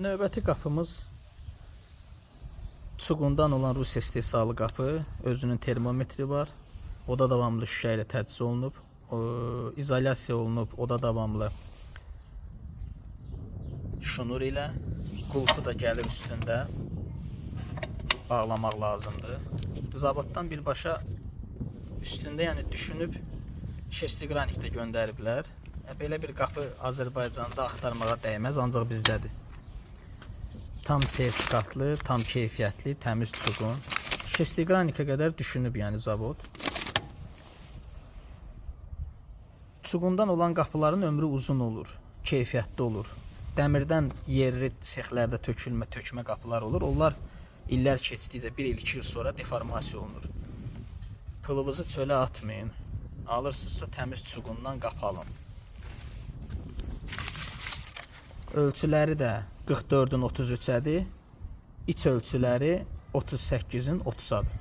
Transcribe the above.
Növbəti qapımız çuğundan olan Rus istehsalı qapı. Özünün termometri var. Oda davamlı şüşə ilə təchiz olunub. İzolyasiya olunub. Oda davamlı şnur ilə. Qulpu da gəlir üstündə. Bağlamaq lazımdır. Zavoddan birbaşa üstündə, yəni düşünüb şestigranikdə göndəriblər. Belə bir qapı Azərbaycanda axtarmağa dəyməz, ancaq bizdədir. Tam sertifikatlı, tam keyfiyyətli, təmiz çuğun. Şestigranikə qədər düşünüb, yəni zavod. Çuğundan olan qapıların ömrü uzun olur, keyfiyyətli olur. Dəmirdən yerli sexlərdə tökmə qapılar olur. Onlar illər keçdikcə 1 il, 2 il sonra deformasiya olunur. Pılınızı çölə atmayın. Alırsınızsa təmiz çuğundan qapı alın. Ölçüləri də 44-ün 33-ədir. İç ölçüləri 38-in 30-adır.